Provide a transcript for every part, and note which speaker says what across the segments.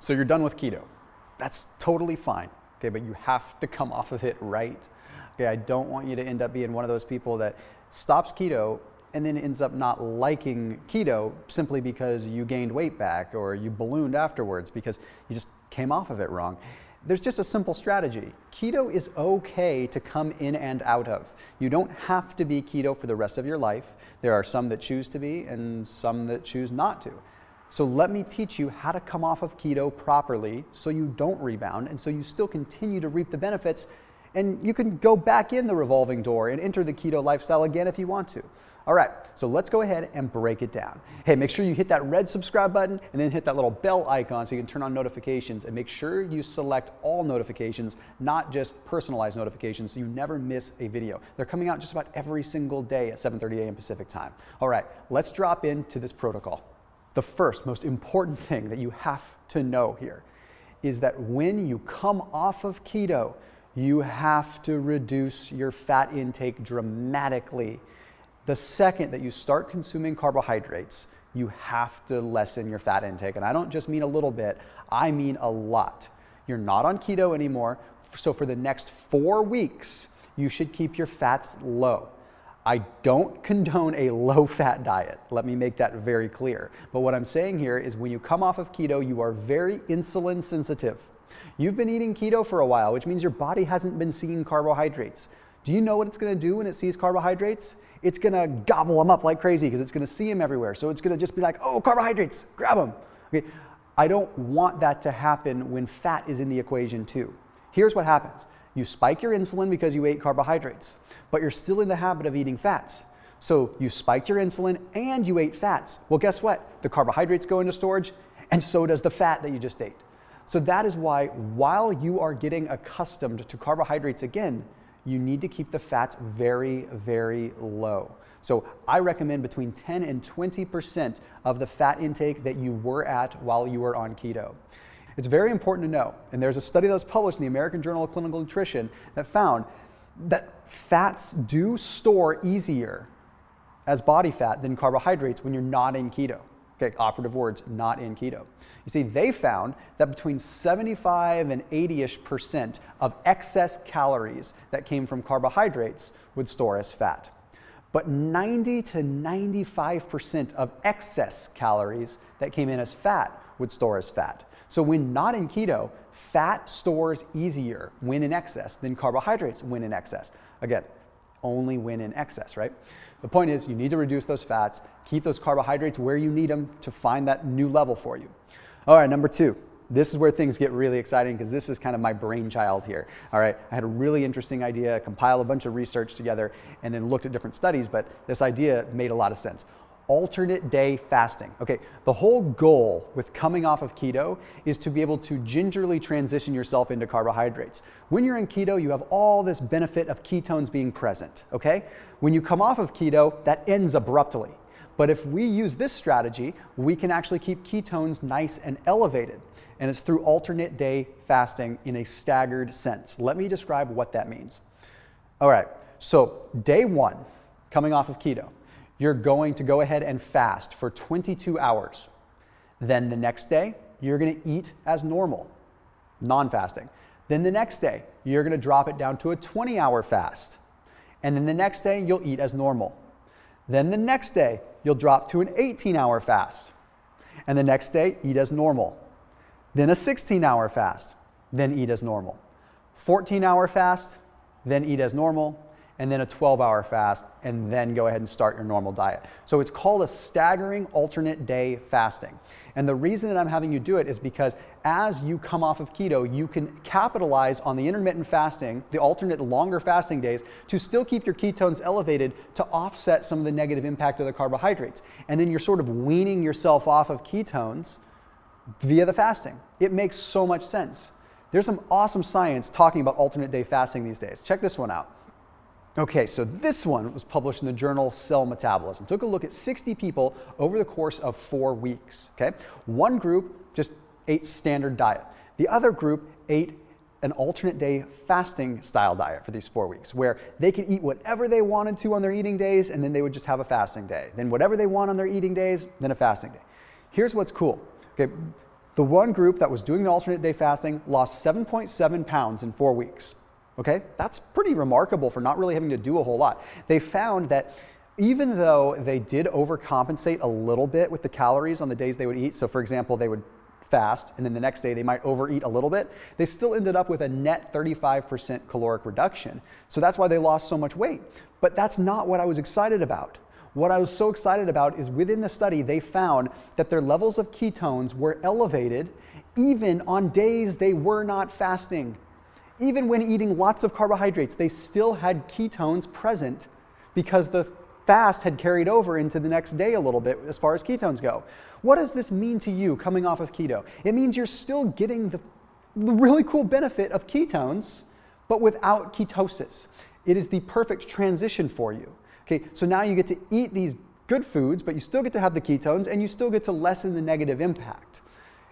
Speaker 1: So you're done with keto. That's totally fine, okay, but you have to come off of it right. Okay, I don't want you to end up being one of those people that stops keto and then ends up not liking keto simply because you gained weight back or you ballooned afterwards because you just came off of it wrong. There's just a simple strategy. Keto is okay to come in and out of. You don't have to be keto for the rest of your life. There are some that choose to be and some that choose not to. So let me teach you how to come off of keto properly so you don't rebound and so you still continue to reap the benefits, and you can go back in the revolving door and enter the keto lifestyle again if you want to. All right, so let's go ahead and break it down. Hey, make sure you hit that red subscribe button and then hit that little bell icon so you can turn on notifications, and make sure you select all notifications, not just personalized notifications, so you never miss a video. They're coming out just about every single day at 7:30 a.m. Pacific time. All right, let's drop into this protocol. The first most important thing that you have to know here is that when you come off of keto, you have to reduce your fat intake dramatically. The second that you start consuming carbohydrates, you have to lessen your fat intake. And I don't just mean a little bit, I mean a lot. You're not on keto anymore, so for the next 4 weeks, you should keep your fats low. I don't condone a low-fat diet. Let me make that very clear. But what I'm saying here is when you come off of keto, you are very insulin sensitive. You've been eating keto for a while, which means your body hasn't been seeing carbohydrates. Do you know what it's gonna do when it sees carbohydrates? It's gonna gobble them up like crazy because it's gonna see them everywhere. So it's gonna just be like, oh, carbohydrates, grab them. Okay. I don't want that to happen when fat is in the equation too. Here's what happens. You spike your insulin because you ate carbohydrates, but you're still in the habit of eating fats. So you spiked your insulin and you ate fats. Well, guess what? The carbohydrates go into storage and so does the fat that you just ate. So that is why while you are getting accustomed to carbohydrates again, you need to keep the fats very, very low. So I recommend between 10 and 20% of the fat intake that you were at while you were on keto. It's very important to know, and there's a study that was published in the American Journal of Clinical Nutrition that found that fats do store easier as body fat than carbohydrates when you're not in keto. Okay, operative words, not in keto. You see, they found that between 75 and 80-ish% of excess calories that came from carbohydrates would store as fat. But 90 to 95% of excess calories that came in as fat would store as fat. So when not in keto, fat stores easier when in excess than carbohydrates when in excess. Again, only when in excess, right? The point is you need to reduce those fats, keep those carbohydrates where you need them to find that new level for you. All right, number 2. This is where things get really exciting because this is kind of my brainchild here. All right, I had a really interesting idea, compiled a bunch of research together, and then looked at different studies, but this idea made a lot of sense. Alternate day fasting. Okay, the whole goal with coming off of keto is to be able to gingerly transition yourself into carbohydrates. When you're in keto, you have all this benefit of ketones being present, okay? When you come off of keto, that ends abruptly. But if we use this strategy, we can actually keep ketones nice and elevated. And it's through alternate day fasting in a staggered sense. Let me describe what that means. All right, so day 1, coming off of keto, you're going to go ahead and fast for 22 hours. Then the next day, you're gonna eat as normal, non-fasting. Then the next day, you're gonna drop it down to a 20-hour fast. And then the next day, you'll eat as normal. Then the next day, you'll drop to an 18-hour fast. And the next day, eat as normal. Then a 16-hour fast, then eat as normal. 14-hour fast, then eat as normal, and then a 12-hour fast, and then go ahead and start your normal diet. So it's called a staggering alternate day fasting. And the reason that I'm having you do it is because as you come off of keto, you can capitalize on the intermittent fasting, the alternate longer fasting days, to still keep your ketones elevated to offset some of the negative impact of the carbohydrates. And then you're sort of weaning yourself off of ketones via the fasting. It makes so much sense. There's some awesome science talking about alternate day fasting these days. Check this one out. Okay, so this one was published in the journal Cell Metabolism. Took a look at 60 people over the course of 4 weeks, okay? One group just ate standard diet. The other group ate an alternate day fasting style diet for these 4 weeks, where they could eat whatever they wanted to on their eating days, and then they would just have a fasting day. Then whatever they want on their eating days, then a fasting day. Here's what's cool, okay? The one group that was doing the alternate day fasting lost 7.7 pounds in 4 weeks. Okay, that's pretty remarkable for not really having to do a whole lot. They found that even though they did overcompensate a little bit with the calories on the days they would eat, so for example, they would fast and then the next day they might overeat a little bit, they still ended up with a net 35% caloric reduction. So that's why they lost so much weight. But that's not what I was excited about. What I was so excited about is within the study, they found that their levels of ketones were elevated even on days they were not fasting. Even when eating lots of carbohydrates, they still had ketones present because the fast had carried over into the next day a little bit as far as ketones go. What does this mean to you coming off of keto? It means you're still getting the really cool benefit of ketones, but without ketosis. It is the perfect transition for you. Okay, so now you get to eat these good foods, but you still get to have the ketones and you still get to lessen the negative impact.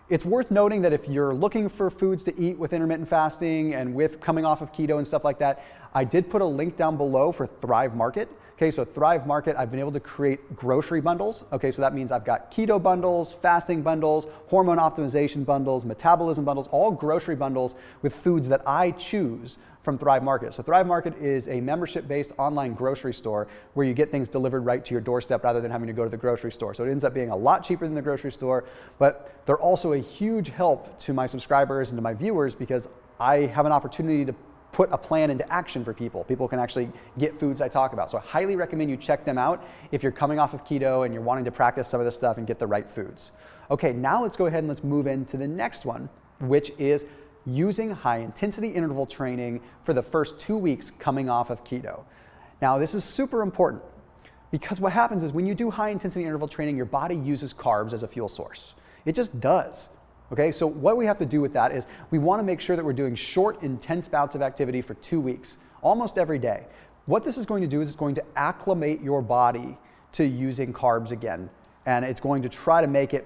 Speaker 1: It's worth noting that if you're looking for foods to eat with intermittent fasting and with coming off of keto and stuff like that, I did put a link down below for Thrive Market. Okay, so Thrive Market, I've been able to create grocery bundles. Okay, so that means I've got keto bundles, fasting bundles, hormone optimization bundles, metabolism bundles, all grocery bundles with foods that I choose from Thrive Market. So Thrive Market is a membership-based online grocery store where you get things delivered right to your doorstep rather than having to go to the grocery store. So it ends up being a lot cheaper than the grocery store, but they're also a huge help to my subscribers and to my viewers because I have an opportunity to put a plan into action for people. People can actually get foods I talk about. So I highly recommend you check them out if you're coming off of keto and you're wanting to practice some of this stuff and get the right foods. Okay, now let's go ahead and let's move into the next one, which is using high intensity interval training for the first 2 weeks coming off of keto. Now this is super important because what happens is when you do high intensity interval training, your body uses carbs as a fuel source. It just does. Okay, so what we have to do with that is we want to make sure that we're doing short, intense bouts of activity for 2 weeks, almost every day. What this is going to do is it's going to acclimate your body to using carbs again. And it's going to try to make it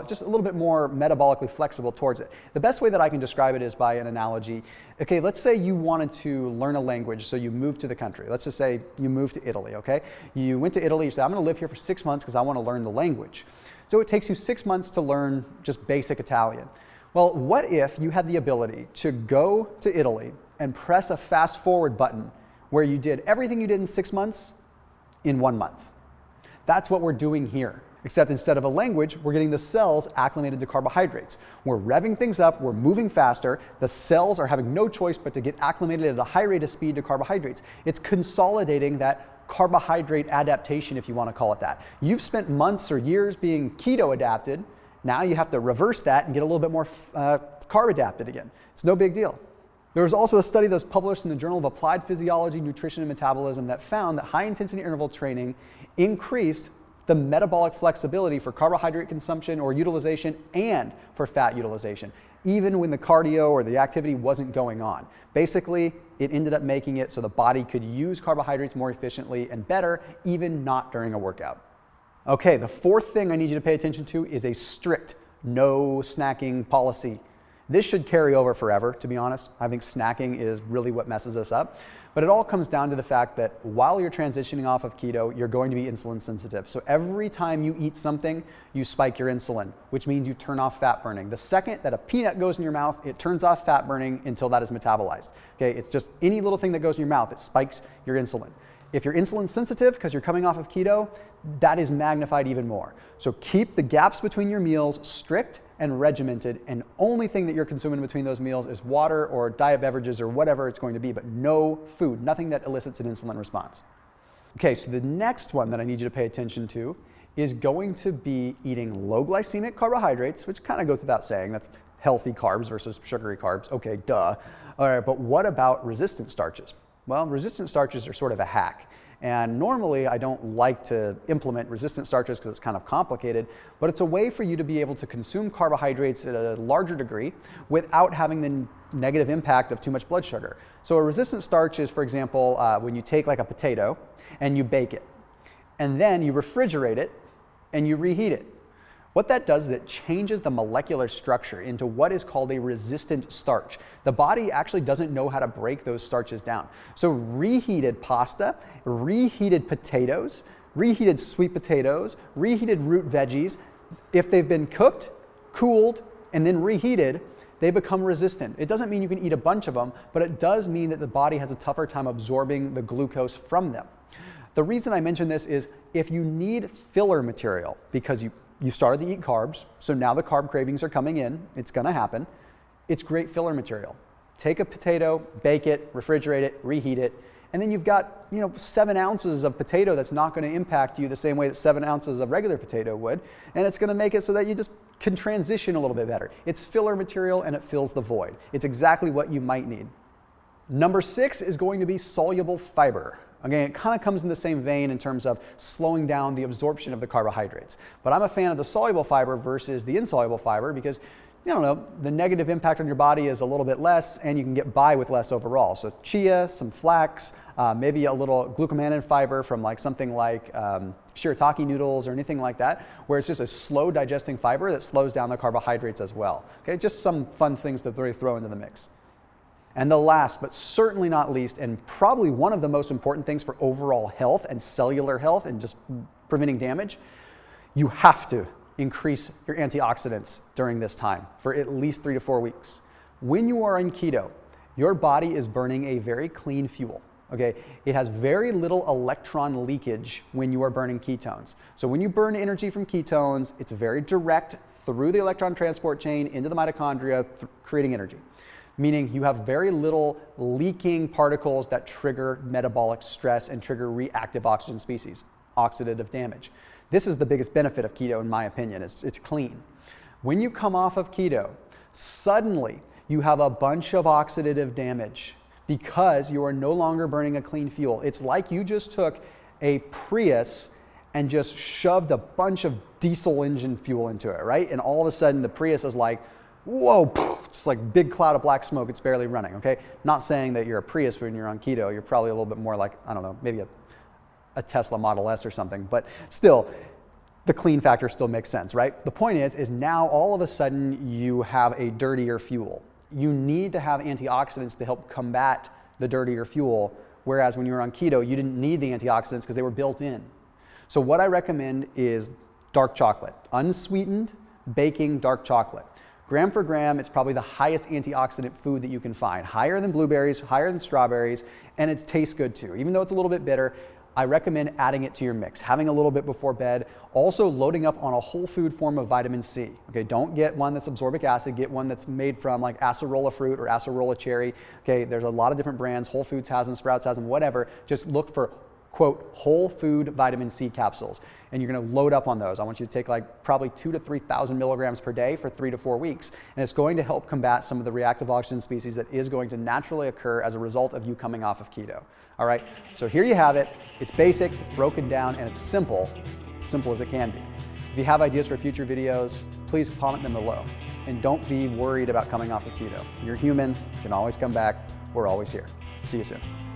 Speaker 1: just a little bit more metabolically flexible towards it. The best way that I can describe it is by an analogy. Okay, let's say you wanted to learn a language, so you moved to the country. Let's just say you moved to Italy, okay? You went to Italy, you said, I'm gonna live here for 6 months because I wanna learn the language. So it takes you 6 months to learn just basic Italian. Well, what if you had the ability to go to Italy and press a fast forward button where you did everything you did in 6 months in 1 month? That's what we're doing here. Except instead of a language, we're getting the cells acclimated to carbohydrates. We're revving things up, we're moving faster, the cells are having no choice but to get acclimated at a high rate of speed to carbohydrates. It's consolidating that carbohydrate adaptation, if you want to call it that. You've spent months or years being keto adapted, now you have to reverse that and get a little bit more carb adapted again. It's no big deal. There was also a study that was published in the Journal of Applied Physiology, Nutrition, and Metabolism that found that high intensity interval training increased the metabolic flexibility for carbohydrate consumption or utilization and for fat utilization, even when the cardio or the activity wasn't going on. Basically, it ended up making it so the body could use carbohydrates more efficiently and better, even not during a workout. Okay, the fourth thing I need you to pay attention to is a strict no snacking policy. This should carry over forever, to be honest. I think snacking is really what messes us up. But it all comes down to the fact that while you're transitioning off of keto, you're going to be insulin sensitive. So every time you eat something, you spike your insulin, which means you turn off fat burning. The second that a peanut goes in your mouth, it turns off fat burning until that is metabolized. Okay, it's just any little thing that goes in your mouth, it spikes your insulin. If you're insulin sensitive because you're coming off of keto, that is magnified even more. So keep the gaps between your meals strict and regimented, and only thing that you're consuming between those meals is water or diet beverages or whatever it's going to be, but no food, nothing that elicits an insulin response. Okay, so the next one that I need you to pay attention to is going to be eating low glycemic carbohydrates, which kind of goes without saying, that's healthy carbs versus sugary carbs. Okay, duh. All right, but what about resistant starches? Well, resistant starches are sort of a hack. And normally I don't like to implement resistant starches because it's kind of complicated, but it's a way for you to be able to consume carbohydrates at a larger degree without having the negative impact of too much blood sugar. So a resistant starch is, for example, when you take like a potato and you bake it, and then you refrigerate it and you reheat it. What that does is it changes the molecular structure into what is called a resistant starch. The body actually doesn't know how to break those starches down. So reheated pasta, reheated potatoes, reheated sweet potatoes, reheated root veggies, if they've been cooked, cooled, and then reheated, they become resistant. It doesn't mean you can eat a bunch of them, but it does mean that the body has a tougher time absorbing the glucose from them. The reason I mention this is if you need filler material because you started to eat carbs, so now the carb cravings are coming in, it's gonna happen, it's great filler material. Take a potato, bake it, refrigerate it, reheat it, and then you've got 7 ounces of potato that's not gonna impact you the same way that 7 ounces of regular potato would, and it's gonna make it so that you just can transition a little bit better. It's filler material and it fills the void. It's exactly what you might need. Number 6 is going to be soluble fiber. Again, it kind of comes in the same vein in terms of slowing down the absorption of the carbohydrates. But I'm a fan of the soluble fiber versus the insoluble fiber because, the negative impact on your body is a little bit less and you can get by with less overall. So chia, some flax, maybe a little glucomannan fiber from something like shirataki noodles or anything like that, where it's just a slow digesting fiber that slows down the carbohydrates as well. Okay, just some fun things to really throw into the mix. And the last, but certainly not least, and probably one of the most important things for overall health and cellular health and just preventing damage, you have to increase your antioxidants during this time for at least 3 to 4 weeks. When you are in keto, your body is burning a very clean fuel. Okay, it has very little electron leakage when you are burning ketones. So when you burn energy from ketones, it's very direct through the electron transport chain into the mitochondria, creating energy. Meaning you have very little leaking particles that trigger metabolic stress and trigger reactive oxygen species, oxidative damage. This is the biggest benefit of keto in my opinion, it's clean. When you come off of keto, suddenly you have a bunch of oxidative damage because you are no longer burning a clean fuel. It's like you just took a Prius and just shoved a bunch of diesel engine fuel into it, right? And all of a sudden the Prius is like, whoa, it's like big cloud of black smoke, it's barely running, okay? Not saying that you're a Prius when you're on keto, you're probably a little bit more like, I don't know, maybe a Tesla Model S or something, but still, the clean factor still makes sense, right? The point is now all of a sudden you have a dirtier fuel. You need to have antioxidants to help combat the dirtier fuel, whereas when you were on keto, you didn't need the antioxidants because they were built in. So what I recommend is dark chocolate, unsweetened baking dark chocolate. Gram for gram, it's probably the highest antioxidant food that you can find. Higher than blueberries, higher than strawberries, and it tastes good too. Even though it's a little bit bitter, I recommend adding it to your mix, having a little bit before bed, also loading up on a whole food form of vitamin C. Okay, don't get one that's ascorbic acid, get one that's made from like acerola fruit or acerola cherry. Okay, there's a lot of different brands, Whole Foods has them, Sprouts has them, whatever. Just look for, quote, whole food vitamin C capsules. And you're gonna load up on those. I want you to take probably 2,000 to 3,000 milligrams per day for 3 to 4 weeks. And it's going to help combat some of the reactive oxygen species that is going to naturally occur as a result of you coming off of keto. All right, so here you have it. It's basic, it's broken down, and it's simple as it can be. If you have ideas for future videos, please comment them below. And don't be worried about coming off of keto. You're human, you can always come back. We're always here. See you soon.